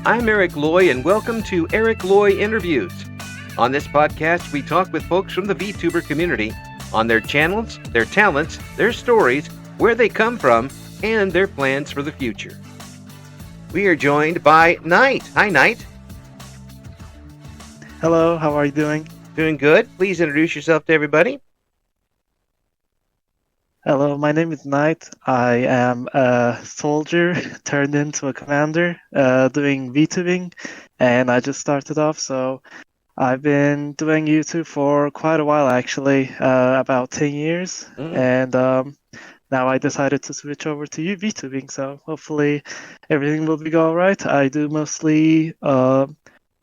I'm Eric Loy, and welcome to Eric Loy Interviews. On this podcast, we talk with folks from the VTuber community on their channels, their talents, their stories, where they come from, and their plans for the future. We are joined by Knight. Hi, Knight. Hello, how are you doing? Doing good. Please introduce yourself to everybody. Hello, my name is Knight. I am a soldier turned into a commander doing VTubing, and I just started off, so I've been doing YouTube for quite a while actually, about 10 years, and now I decided to switch over to VTubing, so hopefully everything will be all right. I do mostly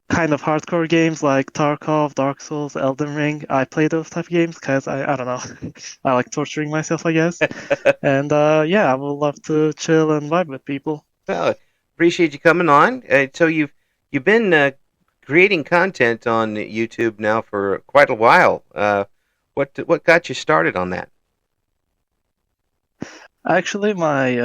kind of hardcore games like Tarkov, Dark Souls, Elden Ring. I play those type of games because I don't know, I like torturing myself, I guess. And yeah, I would love to chill and vibe with people. Well, appreciate you coming on. So you've been creating content on YouTube now for quite a while. What got you started on that? Actually, my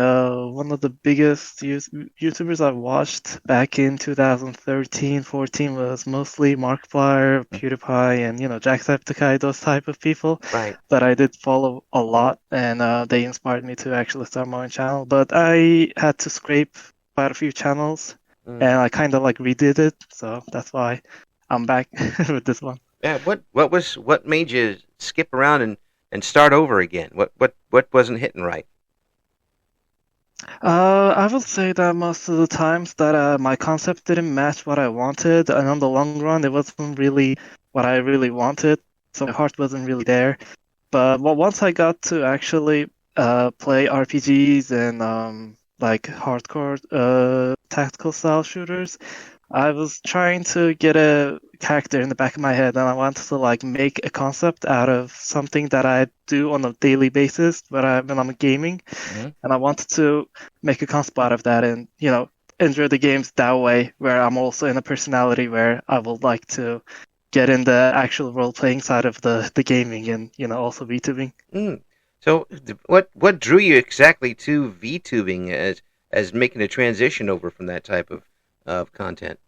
one of the biggest YouTubers I watched back in 2013, 14 was mostly Markiplier, PewDiePie, and Jacksepticeye, those type of people. Right. That I did follow a lot, and they inspired me to actually start my own channel. But I had to scrape quite a few channels, and I kind of like redid it, so that's why I'm back with this one. Yeah. What made you skip around and start over again? What wasn't hitting right? I would say that most of the times that my concept didn't match what I wanted, and on the long run, it wasn't really what I really wanted, so my heart wasn't really there. But once I got to actually play RPGs and like hardcore tactical style shooters, I was trying to get a character in the back of my head, and I wanted to like make a concept out of something that I do on a daily basis when I'm gaming, and I wanted to make a concept out of that, and enjoy the games that way. Where I'm also in a personality where I would like to get in the actual role playing side of the gaming, and also VTubing. So what drew you exactly to VTubing as making a transition over from that type of content?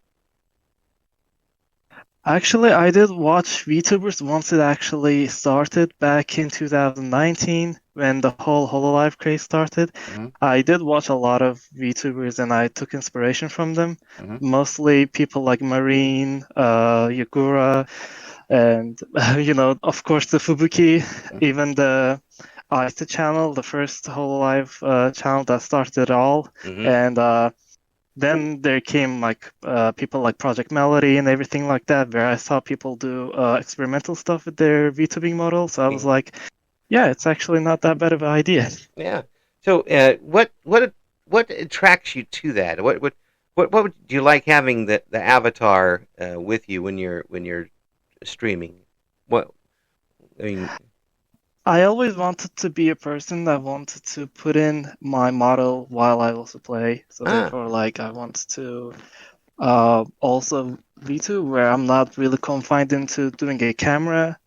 Actually, I did watch VTubers once it actually started back in 2019 when the whole HoloLive craze started. I did watch a lot of VTubers and I took inspiration from them. Mostly people like Marine, Yagura, and of course the Fubuki, even the Aita channel, the first HoloLive channel that started it all, and then there came like people like Project Melody and everything like that, where I saw people do experimental stuff with their VTubing model. So I was like, yeah, it's actually not that bad of an idea. Yeah. So what attracts you to that? What would you like having the avatar with you when you're streaming? I always wanted to be a person that wanted to put in my model while I also play. So therefore, like, I want to also VTube where I'm not really confined into doing a camera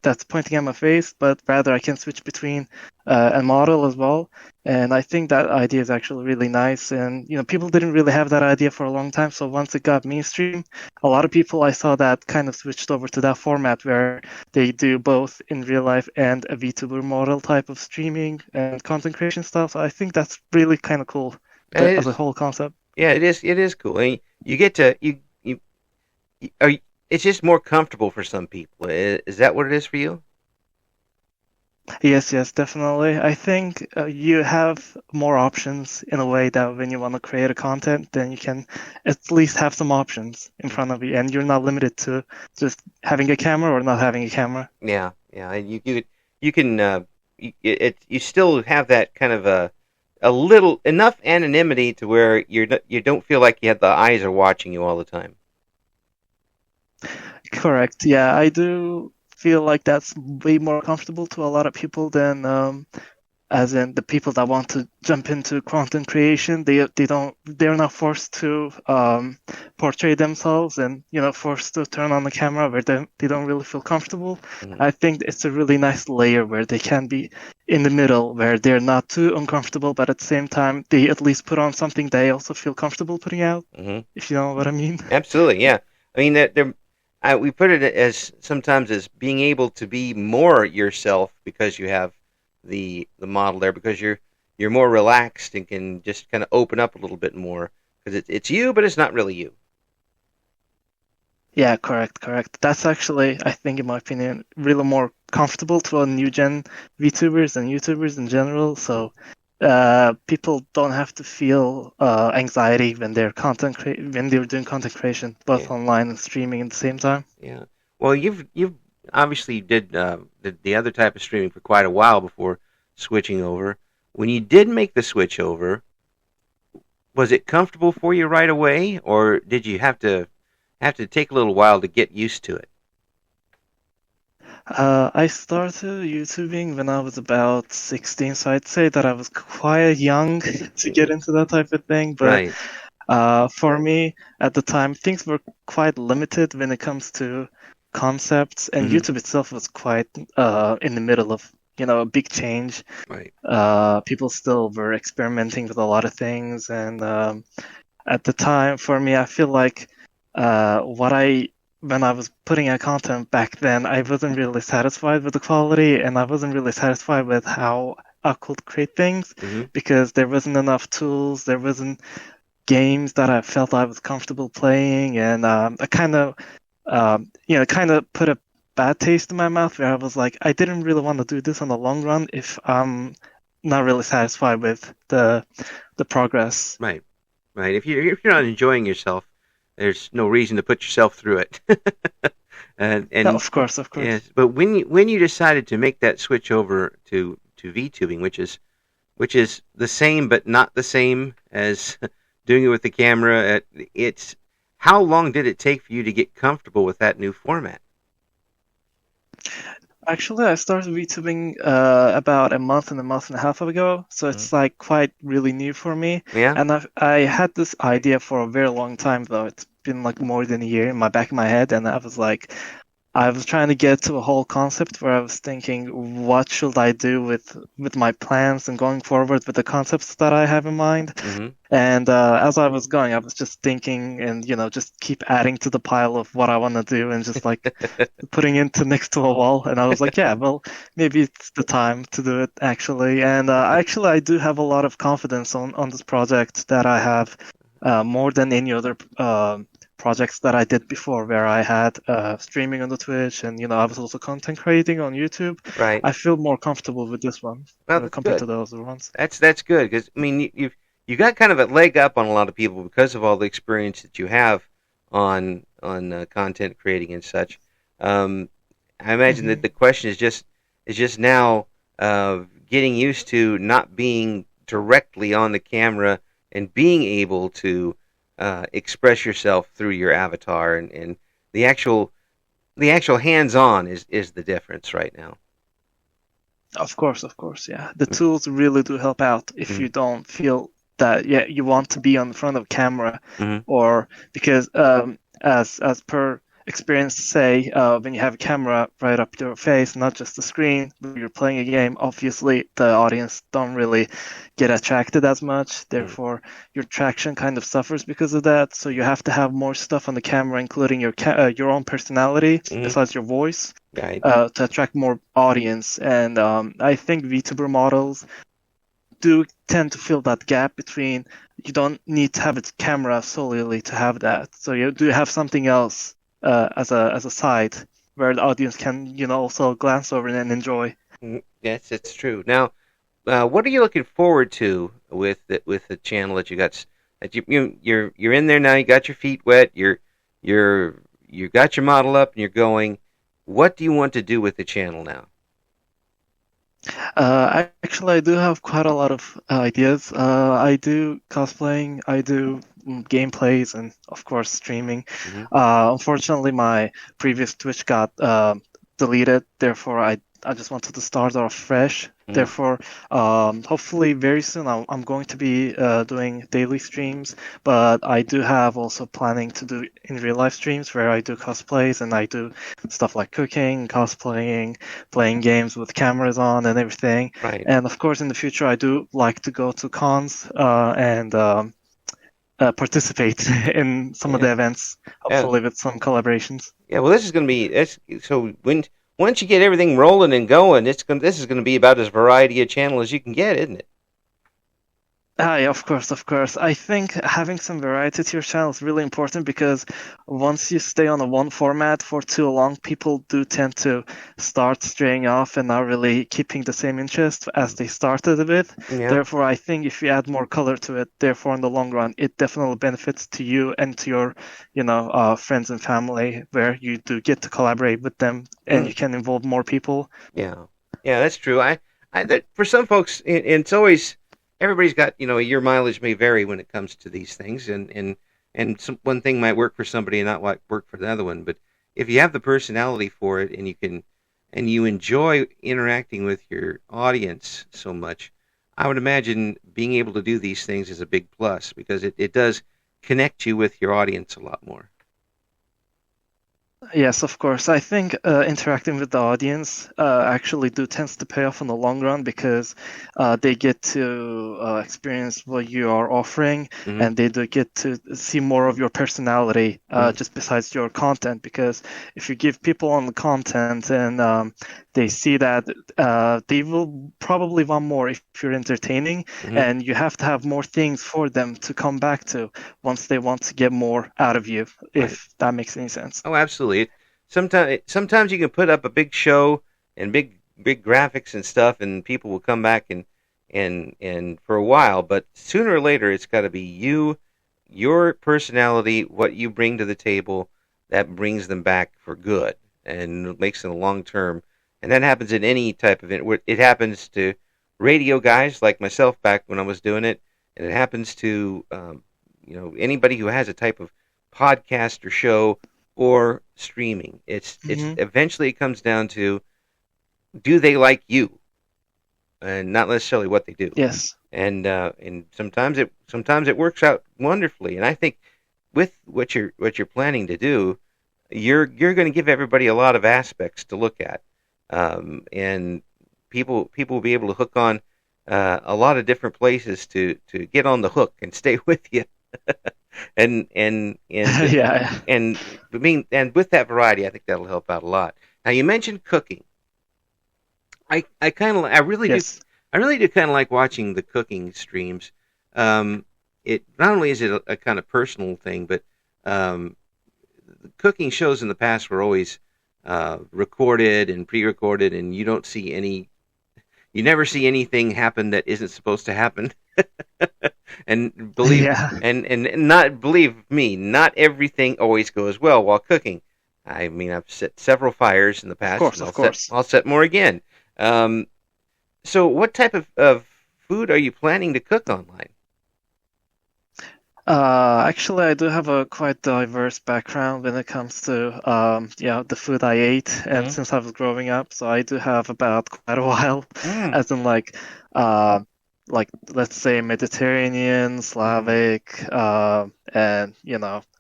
that's pointing at my face, but rather I can switch between a model as well. And I think that idea is actually really nice. And people didn't really have that idea for a long time. So once it got mainstream, a lot of people I saw that kind of switched over to that format where they do both in real life and a VTuber model type of streaming and content creation stuff. So I think that's really kind of cool as a whole concept. Yeah, it is. It is cool. I mean, you get to it's just more comfortable for some people. Is that what it is for you? Yes, definitely. I think you have more options in a way that when you want to create a content, then you can at least have some options in front of you, and you're not limited to just having a camera or not having a camera. Yeah. You can you still have that kind of a little enough anonymity to where you don't feel like the eyes are watching you all the time. Correct. Yeah, I do feel like that's way more comfortable to a lot of people than as in the people that want to jump into content creation. They're not forced to portray themselves and forced to turn on the camera where they don't really feel comfortable. I think it's a really nice layer where they can be in the middle where they're not too uncomfortable, but at the same time they at least put on something they also feel comfortable putting out, Hmm. if you know what I mean. Absolutely, yeah. I mean that there, we put it as sometimes as being able to be more yourself because you have the model there because you're more relaxed and can just kind of open up a little bit more because it's you, but it's not really you. Yeah, correct, correct. That's actually, I think, in my opinion, really more comfortable to a new gen VTubers and YouTubers in general. Mhm. So people don't have to feel anxiety when when they're doing content creation, both Yeah, online and streaming at the same time. yeah. Well, you've obviously did the other type of streaming for quite a while before switching over. When you did make the switch over, was it comfortable for you right away, or did you have to take a little while to get used to it? I started YouTubing when I was about 16, so I'd say that I was quite young to get into that type of thing. But Right. for me, at the time, things were quite limited when it comes to concepts, and Hmm. YouTube itself was quite in the middle of, a big change. Right. People still were experimenting with a lot of things, and at the time, for me, I feel like when I was putting out content back then, I wasn't really satisfied with the quality, and I wasn't really satisfied with how I could create things Hmm. because there wasn't enough tools, there wasn't games that I felt I was comfortable playing, and I kind of put a bad taste in my mouth where I was like, I didn't really want to do this on the long run if I'm not really satisfied with the progress. Right. Right. If you're not enjoying yourself, there's no reason to put yourself through it. No, And of course, of course. yes, but when you decided to make that switch over to VTubing, which is the same but not the same as doing it with the camera, it's how long did it take for you to get comfortable with that new format? Actually, I started VTubing about a month and a half ago, so Mhm. it's like quite really new for me. Yeah. And I had this idea for a very long time, though. It's been like more than a year in my back of my head, and I was trying to get to a whole concept where I was thinking, what should I do with my plans and going forward with the concepts that I have in mind? Hmm. And as I was going, I was just thinking and, just keep adding to the pile of what I want to do and just like putting it to next to a wall. And I was like, yeah, well, maybe it's the time to do it actually. And actually, I do have a lot of confidence on this project that I have more than any other projects that I did before, where I had streaming on the Twitch and, I was also content creating on YouTube. Right. I feel more comfortable with this one Well, that's compared to good. the other ones. That's good because I mean you've got kind of a leg up on a lot of people because of all the experience that you have on content creating and such. Um, I imagine that Hmm. the question is just now getting used to not being directly on the camera and being able to express yourself through your avatar and the actual the actual hands on is the difference right now. Of course, yeah. The tools really do help out if Mm-hmm. you don't feel that yeah you want to be on front of camera, Mm-hmm. or because as per experience say when you have a camera right up to your face, not just the screen, when you're playing a game, obviously the audience don't really get attracted as much. Therefore, your traction kind of suffers because of that. So you have to have more stuff on the camera, including your own personality Mm-hmm. besides your voice Right. to attract more audience. And I think VTuber models do tend to fill that gap between you don't need to have a camera solely to have that. So you do have something else as a side where the audience can also glance over and enjoy. Mhm. Yes, it's true. Now, what are you looking forward to with the channel that you got? That you're in there now. You got your feet wet. You got your model up and you're going. What do you want to do with the channel now? Actually, I do have quite a lot of ideas. I do cosplaying, I do gameplays, and of course streaming. Hmm. Unfortunately, my previous Twitch got deleted. Therefore, I just wanted to start off fresh. Mm. Therefore, hopefully very soon I'm going to be doing daily streams, but I do have also planning to do in real life streams where I do cosplays and I do stuff like cooking, cosplaying, playing games with cameras on and everything. Right. And of course, in the future, I do like to go to cons and participate in some of the Yeah. events, Yeah. hopefully with some collaborations. Yeah. Well, this is going to be so when once you get everything rolling and going, this is going to be about as variety a channel as you can get, isn't it? Yeah, of course, of course. I think having some variety to your channel is really important because once you stay on a one format for too long, people do tend to start straying off and not really keeping the same interest as they started with. Yeah. Therefore, I think if you add more color to it, therefore in the long run, it definitely benefits to you and to your, friends and family, where you do get to collaborate with them and you can involve more people. Yeah. Yeah. That's true. That for some folks, it's always everybody's got your mileage may vary when it comes to these things, and one thing might work for somebody and not work for the other one. But if you have the personality for it and you enjoy interacting with your audience so much, I would imagine being able to do these things is a big plus because it does connect you with your audience a lot more. Yes, of course. I think interacting with the audience actually do tends to pay off in the long run because they get to experience what you are offering Hmm. and they do get to see more of your personality Hmm. just besides your content. Because if you give people on the content and they see that, they will probably want more if you're entertaining, Hmm. and you have to have more things for them to come back to once they want to get more out of you, Right. if that makes any sense. Oh, absolutely. Sometimes you can put up a big show and big graphics and stuff, and people will come back and for a while. But sooner or later, it's got to be you, your personality, what you bring to the table that brings them back for good and makes it a long term. And that happens in any type of it. It happens to radio guys like myself back when I was doing it, and it happens to anybody who has a type of podcast or show or streaming. It's Hmm. eventually it comes down to, do they like you, and not necessarily what they do. Yes. And sometimes it works out wonderfully. And I think with what you're planning to do, you're going to give everybody a lot of aspects to look at, and people will be able to hook on a lot of different places to get on the hook and stay with you. and and and Yeah. and and with that variety, I think that'll help out a lot. Now you mentioned cooking. I kind of Yes. I really do kind of like watching the cooking streams. It not only is it a kind of personal thing, but um, cooking shows in the past were always recorded and pre-recorded, and you never see anything happen that isn't supposed to happen. and believe Yeah. and not believe me, not everything always goes well while cooking. I mean, I've set several fires in the Of past, course, and of course. I'll set more again. Um, so, what type of food are you planning to cook online? Actually, I do have a quite diverse background when it comes to the food I ate, and Mm-hmm. since I was growing up, so I do have about quite a while, Mm. as in uh, like let's say Mediterranean, Slavic, and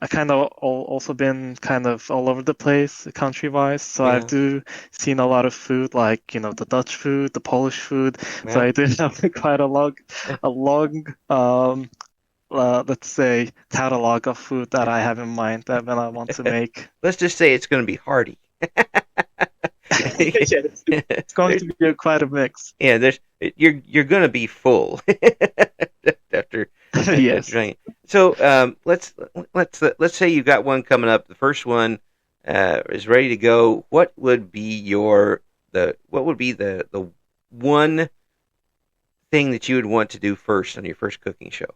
I kind of also been kind of all over the place country-wise. So I've Yeah, do seen a lot of food, like the Dutch food, the Polish food. So yeah. I do have quite a long let's say, catalog of food that I have in mind that when I want to make. Let's just say it's going to be hearty. Yes, it's going to be quite a mix. Yeah, you're going to be full after Yes. trying. So let's say you got one coming up. The first one is ready to go. What would be the one thing that you would want to do first on your first cooking show?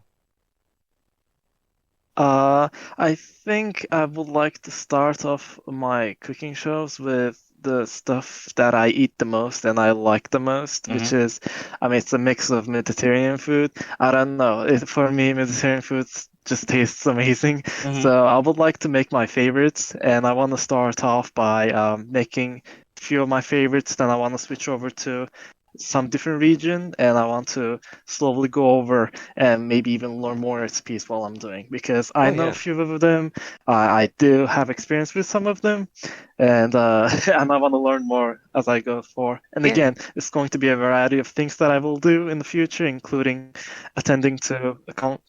I think I would like to start off my cooking shows with the stuff that I eat the most and I like the most, Hmm. which is, I mean, it's a mix of Mediterranean food. I don't know. For me, Mediterranean food just tastes amazing. Hmm. So I would like to make my favorites, and I want to start off by making few of my favorites, then I want to switch over to some different region, and I want to slowly go over and maybe even learn more recipes while I'm doing, because I Oh know a yeah, few of them. I do have experience with some of them, and and I want to learn more as I go for. And yeah, again, it's going to be a variety of things that I will do in the future, including attending to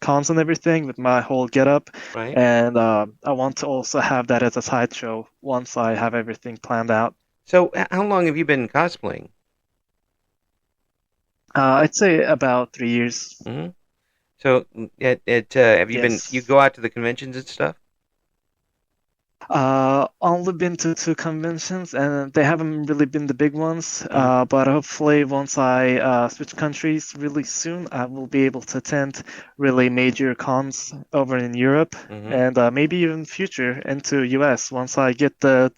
cons and everything with my whole getup. right. And I want to also have that as a sideshow once I have everything planned out. So how long have you been cosplaying? I'd say about 3 years. Hmm. So have you been? You Yes. go out to the conventions and stuff? Only been to two conventions, and they haven't really been the big ones. Hmm. But hopefully, once I switch countries really soon, I will be able to attend really major cons over in Europe, Hmm. and maybe even future into US once I get the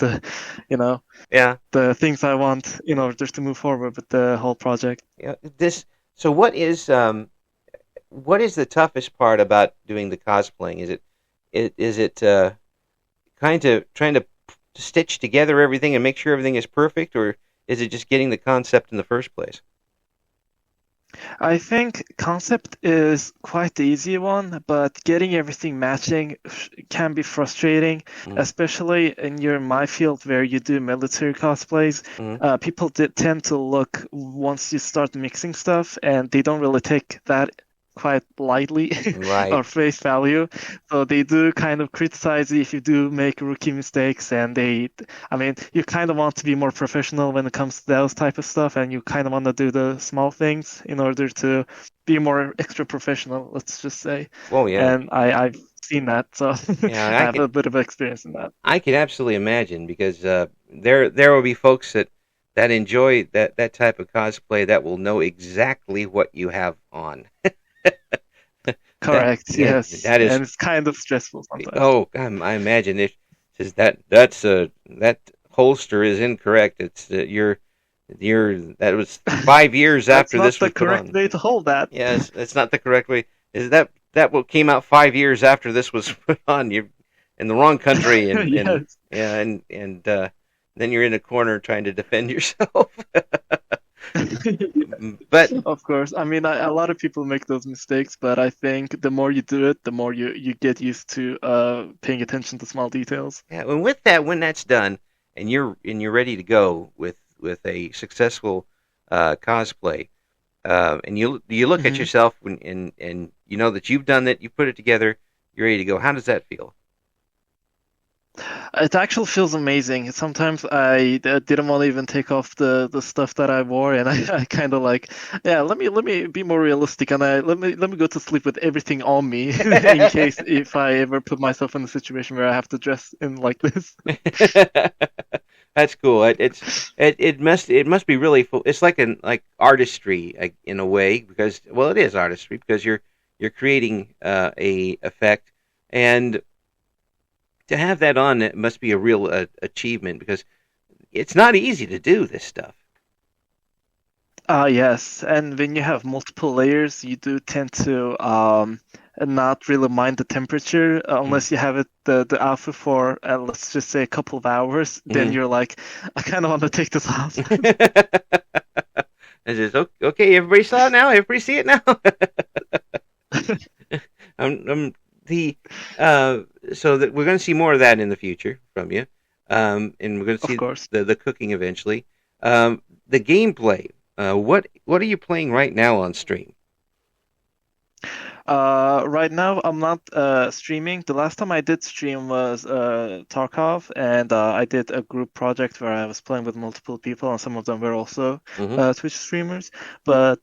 you know Yeah. the things I want in order to move forward with the whole project. Yeah. This. So what is the toughest part about doing the cosplaying? Is it kind of trying to stitch together everything and make sure everything is perfect, or is it just getting the concept in the first place? I think concept is quite the easy one, but getting everything matching can be frustrating, Mm-hmm. especially in my field where you do military cosplays. Mm-hmm. People tend to look once you start mixing stuff, and they don't really take that quite lightly Right. or face value. So they do kind of criticize you if you do make rookie mistakes, and I mean, you kind of want to be more professional when it comes to those type of stuff, and you kind of want to do the small things in order to be more extra professional, let's just say. Well, yeah. And I've seen that, so Yeah, and I have a bit of experience in that. I can absolutely imagine because there will be folks that enjoy that type of cosplay that will know exactly what you have on. That Correct, yeah, yes. that is. And it's kind of stressful sometimes. Oh, I imagine it says that holster is incorrect. It's you're that was 5 years That's after not this the was put correct on. way to hold that. Yes, that's not the correct way. Is that what came out 5 years after this was put on? You're in the wrong country, and Yes. yeah, and then you're in a corner trying to defend yourself. But Of course. I mean, a lot of people make those mistakes, but I think the more you do it, the more you get used to paying attention to small details. yeah, and with that, when that's done, and you're ready to go with a successful cosplay, and you look at Mhm. yourself and you know that you've done it, you put it together, you're ready to go. How does that feel? It actually feels amazing. Sometimes I didn't want to even take off the stuff that I wore, and I kind of like, yeah, let me be more realistic, and let me go to sleep with everything on me in case if I ever put myself in a situation where I have to dress in like this. That's cool. It must be really full. It's like artistry in a way because well, it is artistry because you're creating a effect, and to have that on it must be a real achievement because it's not easy to do this stuff. Yes, and when you have multiple layers, you do tend to not really mind the temperature Mm-hmm. unless you have the outfit for let's just say a couple of hours. Then you're like, I kind of want to take this off. And just okay. Everybody saw it now. Everybody see it now. The so that we're going to see more of that in the future from you, and we're going to Of see course. the cooking eventually. The gameplay. What are you playing right now on stream? Right now I'm not streaming. The last time I did stream was Tarkov, and I did a group project where I was playing with multiple people, and some of them were also Hmm. Twitch streamers. But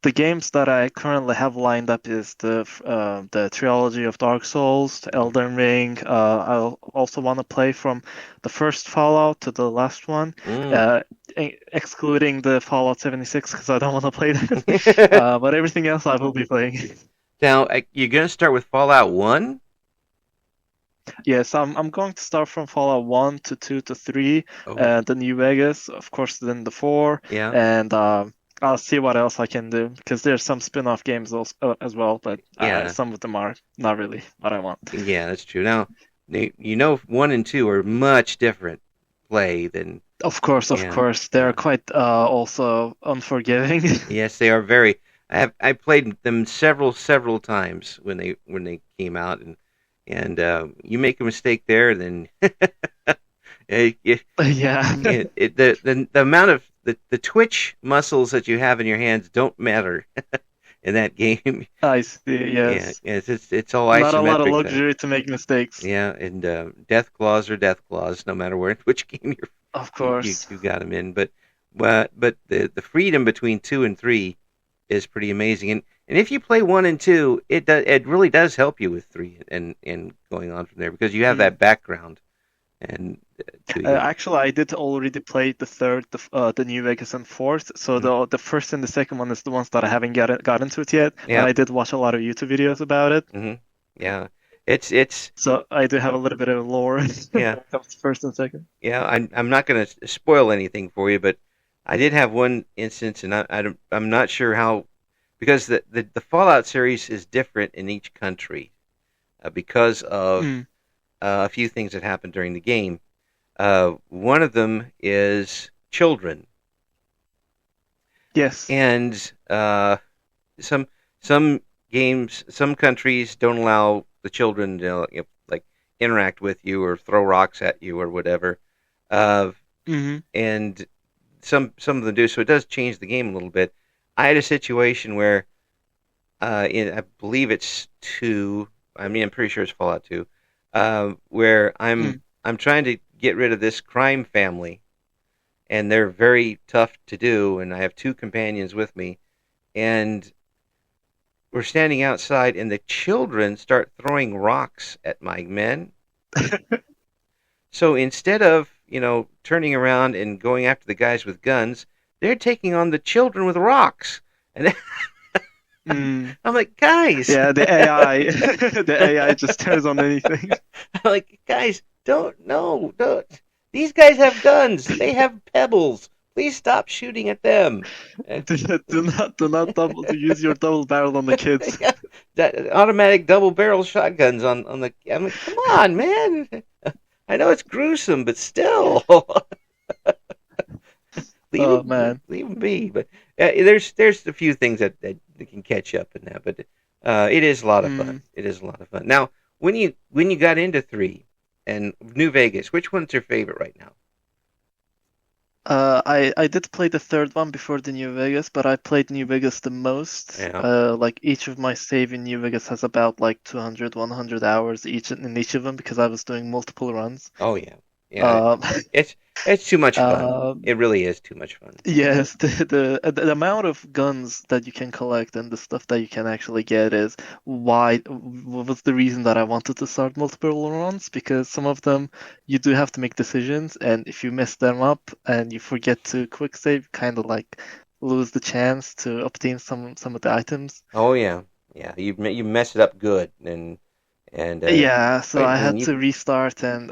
the games that I currently have lined up is the trilogy of Dark Souls, Elden Ring. I also want to play from the first Fallout to the last one. Mm. Uh, Excluding the Fallout 76 because I don't want to play that. But everything else I will be playing. Now you're going to start with Fallout 1. Yes, I'm going to start from Fallout 1 to 2 to 3, Oh, the New Vegas, of course, then the 4, yeah, and I'll see what else I can do because there's some spin-off games also, as well, but yeah, some of them are not really what I want. yeah. That's true. Now, you know, 1 and 2 are much different play, then Of yeah, course, they're yeah. quite also unforgiving. Yes, they are very. I played them several times when they came out, and you make a mistake there, then it, it, Yeah, the amount of the twitch muscles that you have in your hands don't matter in that game. I see. Yeah, Yes, it's all not a lot of isometric though. luxury to make mistakes. Yeah, and death claws are death claws, no matter which game Of course. you got them in. But the freedom between 2 and 3 is pretty amazing. And if you play 1 and 2, it really does help you with 3 and going on from there because you have that Mm. background and to you. Actually, I did already play the third, the New Vegas and fourth. So Mhm. the first and the second one is the ones that I haven't got into it yet. But Yeah. I did watch a lot of YouTube videos about it. Hmm. Yeah. It's So I do have a little bit of lore when yeah. it comes to first and second. Yeah, I'm not going to spoil anything for you, but I did have one instance, and I'm not sure how, because the Fallout series is different in each country because of Mm. a few things that happened during the game. One of them is children, Yes. and some some games, some countries don't allow the children to like interact with you or throw rocks at you or whatever. Uh, Hmm. and some of them do. So it does change the game a little bit. I had a situation where, I believe it's two. I mean, I'm pretty sure it's Fallout 2, where Mm. I'm trying to get rid of this crime family, and they're very tough to do. And I have two companions with me, and we're standing outside, and the children start throwing rocks at my men. So instead of, turning around and going after the guys with guns, they're taking on the children with rocks. And Mm. I'm like, guys, Yeah, the AI, the AI just turns on anything. I'm like, guys, don't, no, don't. These guys have guns. They have pebbles. Please stop shooting at them. And Do not use your double barrel on the kids. yeah, that automatic double barrel shotguns on the. I'm like, come on, man. I know it's gruesome, but still. Oh man. Leave them be. But there's a few things that can catch up in that, but it is a lot of fun. Mm. It is a lot of fun. Now, when you got into 3 and New Vegas, which one's your favorite right now? I did play the third one before the New Vegas, but I played New Vegas the most. Yeah. Like each of my save in New Vegas has about like 200, 100 hours each in each of them because I was doing multiple runs. Oh yeah, yeah. Um, It's it's too much fun. um, It really is too much fun. yes, the amount of guns that you can collect and the stuff that you can actually get is why was the reason that I wanted to start multiple runs because some of them you do have to make decisions, and if you mess them up and you forget to quick save, kind of like lose the chance to obtain some of the items. Oh yeah, yeah. You mess it up good, and Yeah, so I and had you to restart and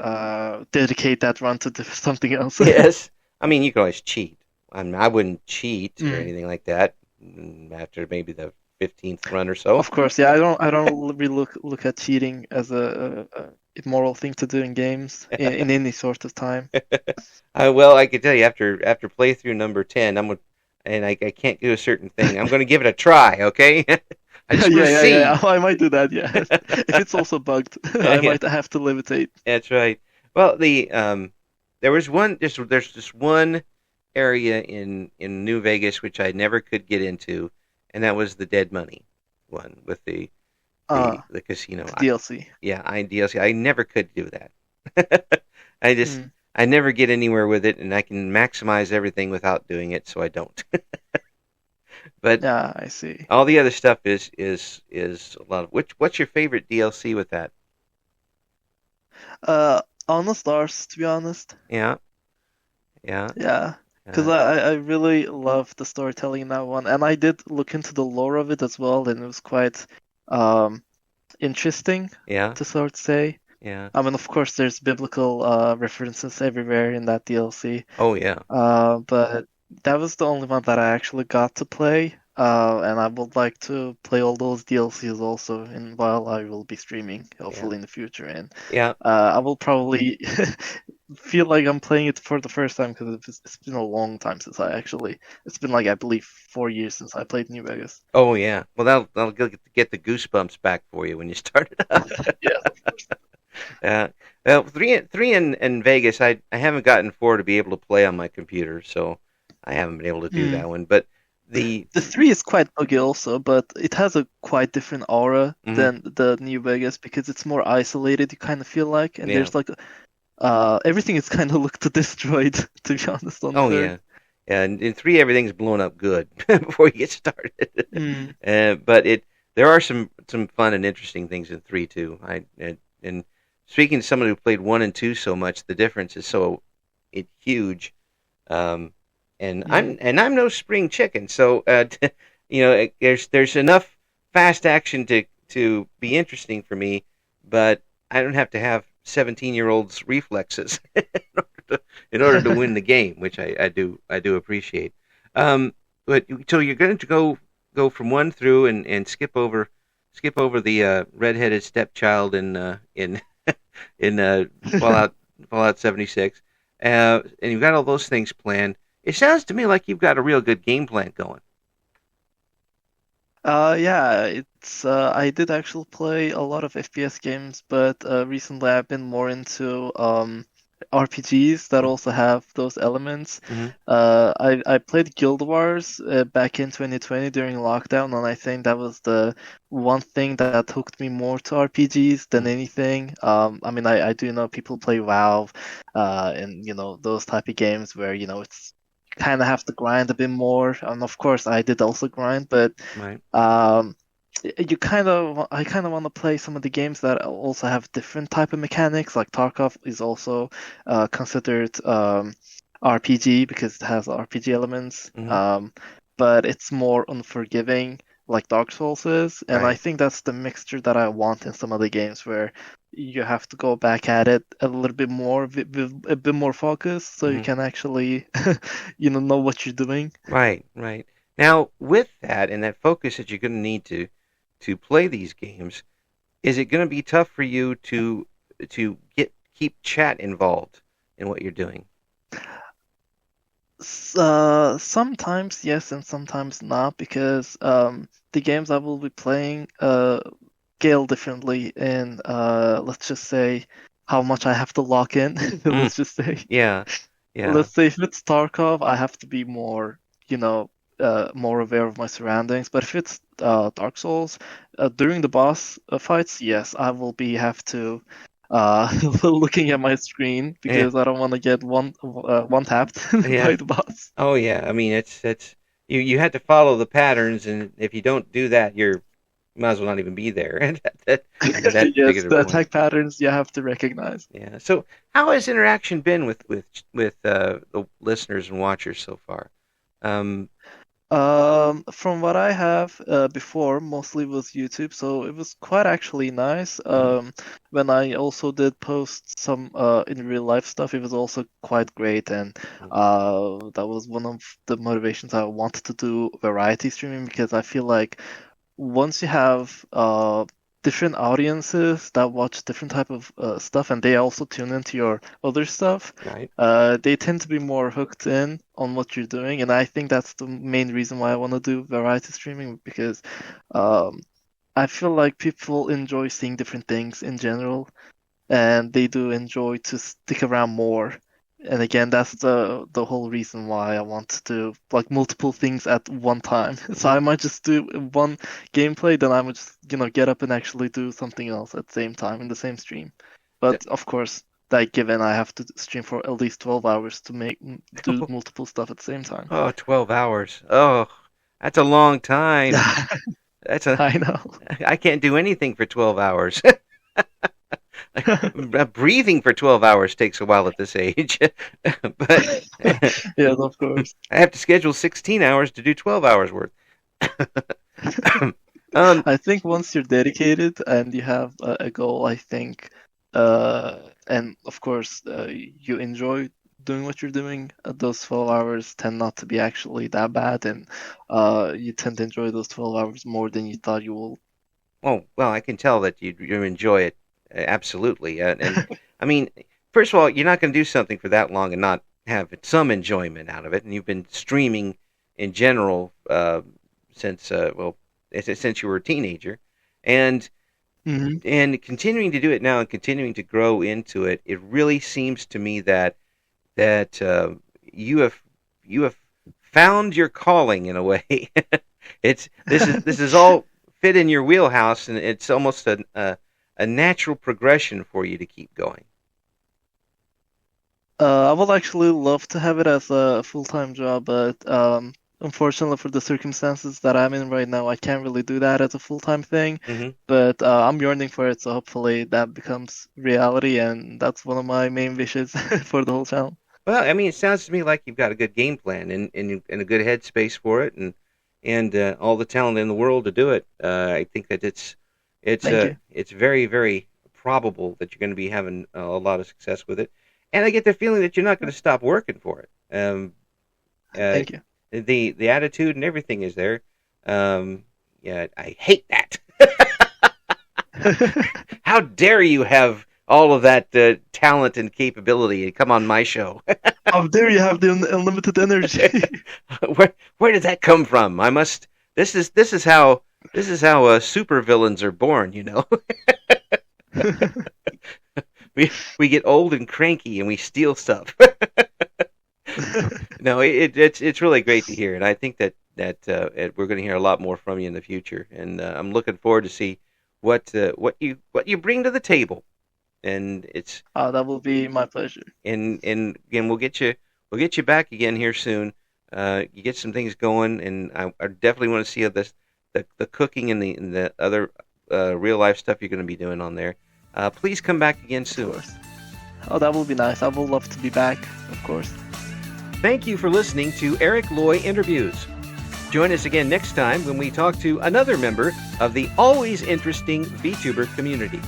dedicate that run to something else. yes. I mean, you can always cheat. I wouldn't cheat or Mm. anything like that after maybe the 15th run or so. Of course, yeah, I don't really look at cheating as a immoral thing to do in games in any sort of time. Well, I can tell you after playthrough number 10, and I can't do a certain thing. I'm going to give it a try, okay? I Yeah, just want to yeah. see. I might do that, yeah. If it's also bugged, I Yeah, might have to levitate. that's right. Well, there was there's just one area in New Vegas which I never could get into, and that was the Dead Money one with the casino. The DLC. Yeah, DLC. I never could do that. I just Mm. I never get anywhere with it, and I can maximize everything without doing it, so I don't. But Yeah, I see. all the other stuff is a lot of what's your favorite DLC with that? On the stars, to be honest. Yeah, yeah. Yeah, because Uh, I really love the storytelling in that one, and I did look into the lore of it as well, and it was quite um interesting yeah, to sort of say. yeah. I mean, of course, there's biblical references everywhere in that DLC, Oh yeah. but that was the only one that I actually got to play. And I would like to play all those DLCs also, and while I will be streaming, Yeah. hopefully in the future. And Yeah. I will probably feel like I'm playing it for the first time because it's been a long time since I actually. It's been like I believe 4 years since I played New Vegas. Oh yeah. Well, that'll get the goosebumps back for you when you start it up. Yes, of course. Uh, well, three in Vegas. I haven't gotten four to be able to play on my computer, so I haven't been able to do that one. But the The three is quite buggy also, but it has a quite different aura mhm, than the New Vegas because it's more isolated. You kind of feel like, and yeah. there's like everything is kind of looked destroyed to be honest on the Oh third. yeah. Yeah, and in three everything's blown up good before you get started. Mm. But there are some fun and interesting things in three too. And speaking to someone who played one and two so much, the difference is huge. Um, Mm. and I'm no spring chicken, so there's enough fast action to be interesting for me, but I don't have to have 17-year-olds reflexes in order to win the game, which I do appreciate. Um, but so you're going to go from one through and skip over the redheaded stepchild in in Fallout 76, and you've got all those things planned. It sounds to me like you've got a real good game plan going. Yeah, it's I did actually play a lot of FPS games, but recently I've been more into RPGs that also have those elements. Mm-hmm. I played Guild Wars back in 2020 during lockdown, and I think that was the one thing that hooked me more to RPGs than anything. I mean, I do know people play WoW, and those type of games where it's kind of have to grind a bit more. And of course, I did also grind, but Right. um, I kind of want to play some of the games that also have different type of mechanics. Like Tarkov is also considered RPG because it has RPG elements. Mm-hmm. But it's more unforgiving, like Dark Souls is. And I Right. think that's the mixture that I want in some of the games where you have to go back at it a little bit more with a bit more focus, so you Mm-hmm. can actually, know what you're doing. Right. Right. Now, with that and that focus that you're going to need to play these games, is it going to be tough for you to keep chat involved in what you're doing? Sometimes yes and sometimes not because the games I will be playing scale differently in let's just say how much I have to lock in. Mm, Let's just say. yeah. Yeah. Let's say if it's Tarkov, I have to be more, more aware of my surroundings. But if it's Dark Souls, during the boss fights, yes, I will be have to looking at my screen Yeah. because I don't want to get one tapped Yeah. by the boss. Oh yeah. I mean, it's you have to follow the patterns, and if you don't do that, you might as well not even be there at that Yes, particular the point. attack patterns you have to recognize. Yeah. So, how has interaction been with the listeners and watchers so far? Um. From what I have before, mostly was YouTube, so it was quite actually nice. Mhm. When I also did post some in real life stuff, it was also quite great, and that was one of the motivations I wanted to do variety streaming because I feel like once you have different audiences that watch different type of stuff and they also tune into your other stuff, Right. they tend to be more hooked in on what you're doing. And I think that's the main reason why I want to do variety streaming because um, I feel like people enjoy seeing different things in general and they do enjoy to stick around more. And again, that's the whole reason why I want to do like multiple things at one time. So Mhm. I might just do one gameplay, then I would just, get up and actually do something else at the same time in the same stream. So- But of course, that given I have to stream for at least 12 hours to do multiple stuff at the same time. Oh, 12 hours. Oh, that's a long time. That's a I know. I can't do anything for 12 hours. Breathing for 12 hours takes a while at this age. But Yes, of course. I have to schedule 16 hours to do 12 hours worth. um, I think once you're dedicated and you have a goal, I think, and of course, you enjoy doing what you're doing, those 12 hours tend not to be actually that bad, and you tend to enjoy those 12 hours more than you thought you will. Oh, well, I can tell that you enjoy it absolutely. And I mean, first of all, you're not going to do something for that long and not have some enjoyment out of it. And you've been streaming in general since since you were a teenager, and Hmm. and continuing to do it now and continuing to grow into it. It really seems to me that you have found your calling in a way. This is all fit in your wheelhouse, and it's almost a natural progression for you to keep going. I would actually love to have it as a full-time job, but unfortunately for the circumstances that I'm in right now, I can't really do that as a full-time thing. Hmm. But I'm yearning for it, so hopefully that becomes reality, and that's one of my main wishes for the whole channel. Well, I mean, it sounds to me like you've got a good game plan and a good headspace for it, and all the talent in the world to do it. I think that Thank you. it's very very probable that you're going to be having a lot of success with it, and I get the feeling that you're not going to stop working for it. Uh, Thank you. the attitude and everything is there. Yeah, I hate that. How dare you have all of that talent and capability and come on my show? How dare you have the unlimited energy? Where did that come from? I must. This is how super villains are born. You know, we get old and cranky and we steal stuff. No, it's really great to hear, and I think that we're going to hear a lot more from you in the future, and I'm looking forward to see what you bring to the table, and it's That will be my pleasure. and again we'll get you back again here soon. You get some things going, and I definitely want to see how the cooking and the other real life stuff you're going to be doing on there. Please come back again Of soon. course. Oh, that will be nice. I would love to be back, of course. Thank you for listening to Eric Loy Interviews. Join us again next time when we talk to another member of the always interesting VTuber community.